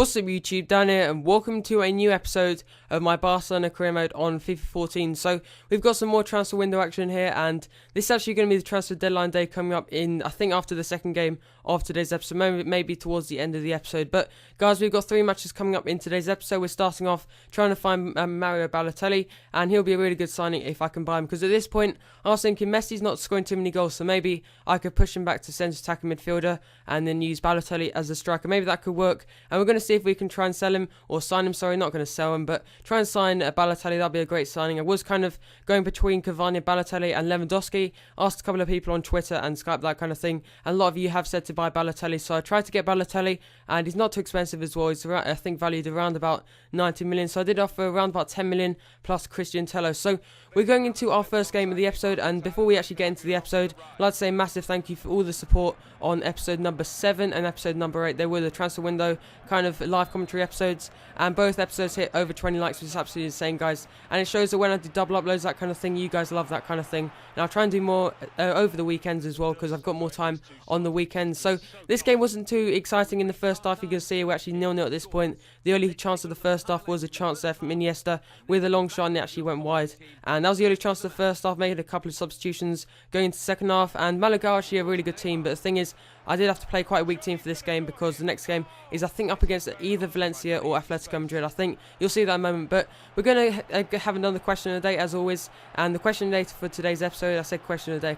What's up YouTube, Dan here, and welcome to a new episode of my Barcelona career mode on FIFA 14. So we've got some more transfer window action here, and this is actually going to be the transfer deadline day coming up in, I think, after the second game of today's episode, maybe towards the end of the episode. But guys, we've got 3 matches coming up in today's episode. We're starting off trying to find Mario Balotelli, and he'll be a really good signing if I can buy him, because at this point I was thinking Messi's not scoring too many goals, so maybe I could push him back to centre attacking midfielder and then use Balotelli as a striker. Maybe that could work, and we're going to see if we can try and sell him, or sign him, sorry, not going to sell him, but try and sign Balotelli. That'd be a great signing. I was kind of going between Cavani, Balotelli and Lewandowski. Asked a couple of people on Twitter and Skype, that kind of thing, and a lot of you have said to buy Balotelli, so I tried to get Balotelli, and he's not too expensive as well. He's around, I think, valued around about 90 million, so I did offer around about 10 million plus Christian Tello. So we're going into our first game of the episode, and before we actually get into the episode, I'd like to say a massive thank you for all the support on episode number 7 and episode number 8. They were the transfer window kind of live commentary episodes, and both episodes hit over 20 likes, which is absolutely insane, guys. And it shows that when I do double uploads, that kind of thing, you guys love that kind of thing. And I'll try and do more over the weekends as well, because I've got more time on the weekends. So this game wasn't too exciting in the first half. You can see we're actually 0-0 at this point. The only chance of the first half was a chance there from Iniesta with a long shot, and it actually went wide. And that was the only chance of the first half. Made a couple of substitutions going into the second half, and Malaga are actually a really good team, but the thing is, I did have to play quite a weak team for this game, because the next game is, I think, up against either Valencia or Atletico Madrid. I think you'll see that in a moment. But we're going to have another question of the day, as always. And the question of the day for today's episode, I said question of the day a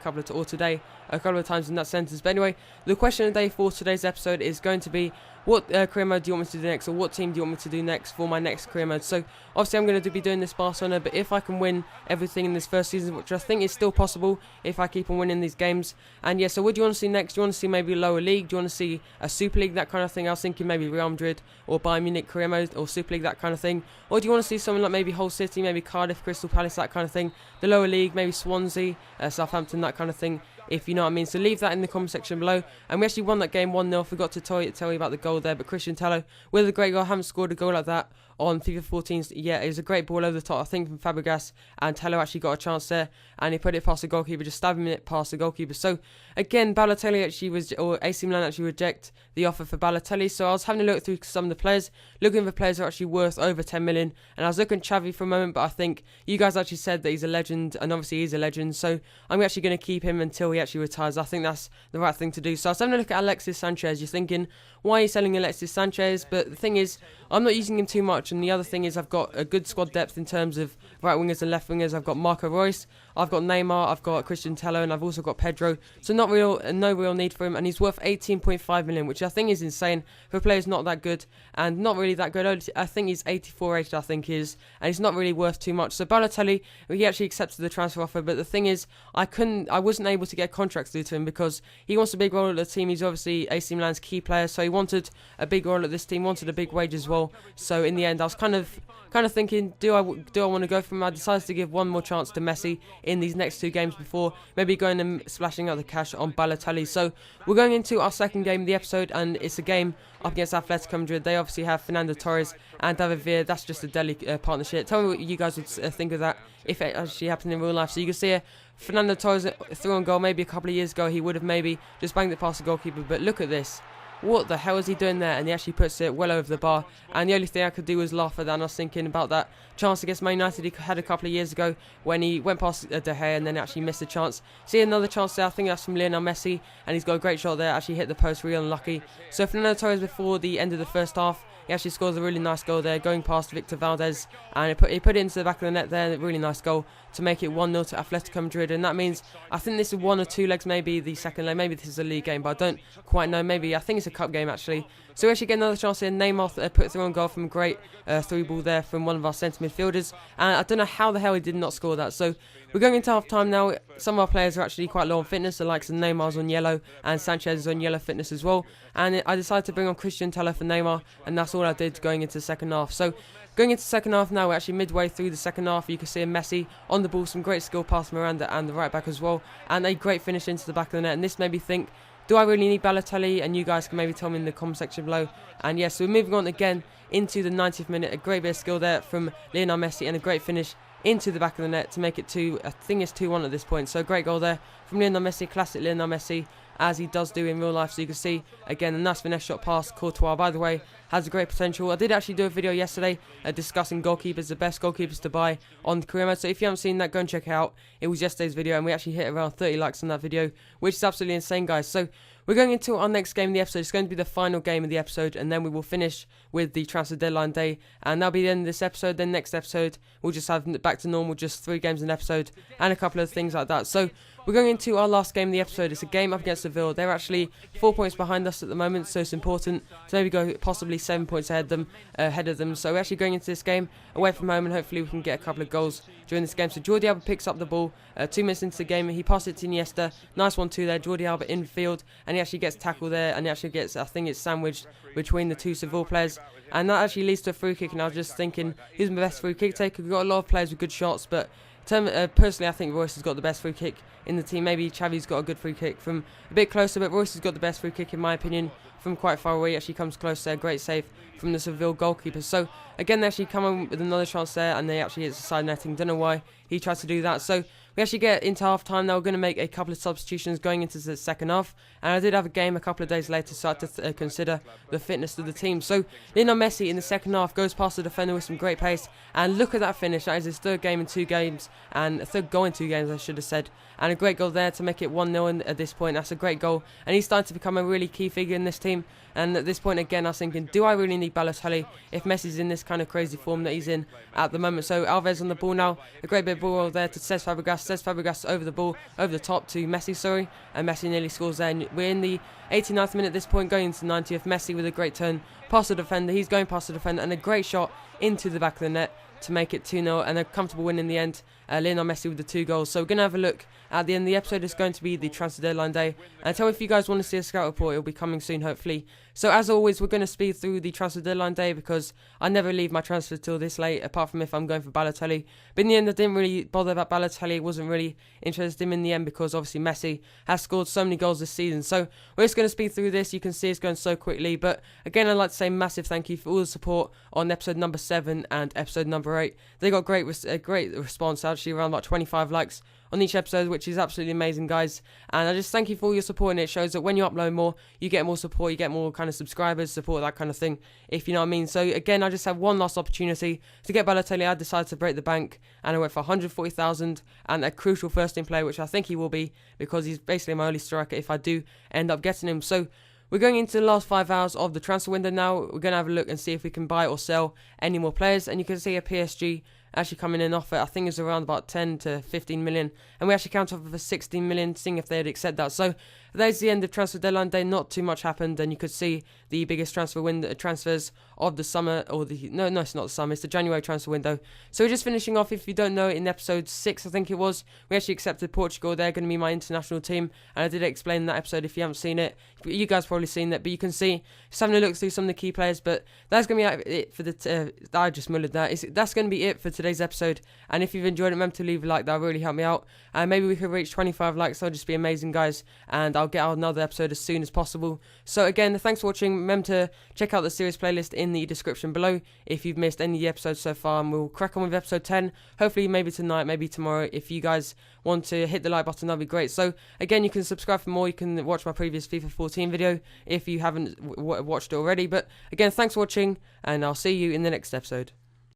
couple of times in that sentence. But anyway, the question of the day for today's episode is going to be, what career mode do you want me to do next, or what team do you want me to do next for my next career mode? So obviously I'm going to be doing this Barcelona, but if I can win everything in this first season, which I think is still possible if I keep on winning these games. And yeah, so what do you want to see next? Do you want to see maybe lower league? Do you want to see a Super League, that kind of thing? I was thinking maybe Real Madrid or Bayern Munich career mode, or Super League, that kind of thing. Or do you want to see something like maybe Hull City, maybe Cardiff, Crystal Palace, that kind of thing? The lower league, maybe Swansea, Southampton, that kind of thing, if you know what I mean. So leave that in the comment section below. And we actually won that game 1-0. Forgot to tell you about the goal there, but Christian Tello with a great goal. I haven't scored a goal like that on FIFA 14 yet. It was a great ball over the top, I think, from Fabregas, and Tello actually got a chance there, and he put it past the goalkeeper, just stabbing it past the goalkeeper. So again, Balotelli actually or AC Milan actually reject the offer for Balotelli. So I was having a look through some of the players, looking for players that are actually worth over 10 million, and I was looking at Xavi for a moment, but I think you guys actually said that he's a legend, and obviously he's a legend, so I'm actually going to keep him until he actually retires. I think that's the right thing to do. So I was having a look at Alexis Sanchez. You're thinking, why are you selling Alexis Sanchez? But the thing is, I'm not using him too much, and the other thing is I've got a good squad depth in terms of right wingers and left wingers. I've got Marco Reus, I've got Neymar, I've got Christian Tello, and I've also got Pedro. So no real need for him, and he's worth 18.5 million, which I think is insane for a player who's not that good and not really that good. I think he's 84 rated, I think he is, and he's not really worth too much. So Balotelli, he actually accepted the transfer offer, but the thing is, I wasn't able to get contracts through to him because he wants a big role at the team. He's obviously AC Milan's key player, so he wanted a big role at this team, wanted a big wage as well. So in the end, I was kind of thinking, do I want to go for him? I decided to give one more chance to Messi in these next 2 games before maybe going and splashing out the cash on Balotelli. So we're going into our second game of the episode, and it's a game up against Atletico Madrid. They obviously have Fernando Torres and David Villa. That's just a deadly partnership. Tell me what you guys would think of that if it actually happened in real life. So you can see Fernando Torres threw on goal maybe a couple of years ago. He would have maybe just banged it past the goalkeeper, but look at this. What the hell is he doing there? And he actually puts it well over the bar. And the only thing I could do was laugh at that. And I was thinking about that chance against Man United he had a couple of years ago when he went past De Gea and then actually missed a chance. See another chance there. I think that's from Lionel Messi. And he's got a great shot there. Actually hit the post, really unlucky. So Fernando Torres, before the end of the first half, he actually scores a really nice goal there, going past Victor Valdez, and he put it into the back of the net there. A really nice goal to make it 1-0 to Atletico Madrid, and that means I think this is 1 or 2 legs, maybe the second leg, maybe this is a league game, but I don't quite know. Maybe I think it's a cup game actually. So we actually get another chance here. Neymar put through on goal from a great through ball there from one of our centre midfielders, and I don't know how the hell he did not score that. So we're going into half time now. Some of our players are actually quite low on fitness, the likes of Neymar's on yellow and Sanchez is on yellow fitness as well. And I decided to bring on Christian Tello for Neymar, and that's all I did going into the second half. So going into the second half now, we're actually midway through the second half. You can see Messi on the ball, some great skill past Miranda and the right back as well, and a great finish into the back of the net. And this made me think, do I really need Balotelli? And you guys can maybe tell me in the comment section below. And yes, so we're moving on again into the 90th minute. A great bit of skill there from Lionel Messi and a great finish into the back of the net to make it 2, I think it's 2-1 at this point. So great goal there from Lionel Messi, classic Lionel Messi. as he does do in real life. So you can see, again, a nice finesse shot past Courtois, by the way, has a great potential. I did actually do a video yesterday discussing goalkeepers, the best goalkeepers to buy on the career mode. So if you haven't seen that, go and check it out. It was yesterday's video, and we actually hit around 30 likes on that video, which is absolutely insane, guys. So we're going into our next game of the episode. It's going to be the final game of the episode, and then we will finish with the transfer deadline day, and that'll be the end of this episode. Then next episode, we'll just have back to normal, just 3 games an episode, and a couple of things like that. So we're going into our last game of the episode. It's a game up against Seville. They're actually 4 points behind us at the moment, so it's important to maybe go possibly 7 points ahead of them. So we're actually going into this game away from home, and hopefully we can get a couple of goals during this game. So Jordi Alba picks up the ball 2 minutes into the game. He passes it to Iniesta. Nice 1-2 there. Jordi Alba in field, and he actually gets tackled there, and he actually gets, I think it's sandwiched between the 2 Seville players, and that actually leads to a free kick. And I was just thinking, who's the best free kick taker? We've got a lot of players with good shots, but personally, I think Royce has got the best free kick in the team. Maybe Xavi's got a good free kick from a bit closer, but Royce has got the best free kick in my opinion from quite far away. He actually comes close there. Great save from the Seville goalkeeper. So again, they actually come in with another chance there, and they actually hit the side netting. Don't know why he tries to do that. So we actually get into half time. Now we're going to make a couple of substitutions going into the second half, and I did have a game a couple of days later, so I had to consider the fitness of the team. So Lionel Messi in the second half goes past the defender with some great pace, and look at that finish. That is his third game in 2 games, and a third goal in 2 games, I should have said, and a great goal there to make it 1-0 at this point. That's a great goal, and he's starting to become a really key figure in this team. And at this point, again, I was thinking, do I really need Balotelli if Messi's in this kind of crazy form that he's in at the moment? So Alves on the ball now, a great bit of ball there to Cesc Fabregas. Cesc Fabregas over the ball, over the top to Messi, sorry, and Messi nearly scores there. And we're in the 89th minute at this point, going into the 90th. Messi with a great turn past the defender. He's going past the defender, and a great shot into the back of the net to make it 2-0, and a comfortable win in the end. Lionel Messi with the 2 goals. So we're going to have a look at the end of the episode. It's going to be the transfer deadline day, and tell me if you guys want to see a scout report. It'll be coming soon, hopefully. So as always, we're going to speed through the transfer deadline day, because I never leave my transfer till this late, apart from if I'm going for Balotelli. But in the end, I didn't really bother about Balotelli. Wasn't really interested in him in the end, because obviously Messi has scored so many goals this season. So we're just going to speed through this. You can see it's going so quickly, but again, I'd like to say massive thank you for all the support on episode number 7 and episode number 8. They got great response, actually around about 25 likes on each episode, which is absolutely amazing, guys. And I just thank you for all your support, and it shows that when you upload more, you get more support, you get more kind of subscribers, support, that kind of thing, if you know what I mean. So again, I just have one last opportunity to get Balotelli. I decided to break the bank, and I went for 140,000 and a crucial first team player, which I think he will be, because he's basically my only striker if I do end up getting him. So we're going into the last 5 hours of the transfer window now. We're going to have a look and see if we can buy or sell any more players, and you can see a PSG actually coming in offer, I think it's around about 10 to 15 million, and we actually counted off for 16 million, seeing if they'd accept that. So there's the end of transfer deadline day. Not too much happened, and you could see the biggest transfers of the summer, or no, it's not the summer, it's the January transfer window. So we're just finishing off. If you don't know, in episode 6, I think it was, we actually accepted Portugal. They're going to be my international team, and I did explain in that episode. If you haven't seen it, you guys probably seen it, but you can see, just having a look through some of the key players. But that's going to be it for the I just mullered that. That's going to be it for today's episode, and if you've enjoyed it, remember to leave a like. That really help me out, and maybe we could reach 25 likes. That'll just be amazing, guys, and I'll get out another episode as soon as possible. So again, thanks for watching. Remember to check out the series playlist in the description below if you've missed any of the episodes so far, and we'll crack on with episode 10, hopefully maybe tonight, maybe tomorrow. If you guys want to hit the like button, that'd be great. So again, you can subscribe for more. You can watch my previous FIFA 14 video if you haven't watched it already. But again, thanks for watching, and I'll see you in the next episode.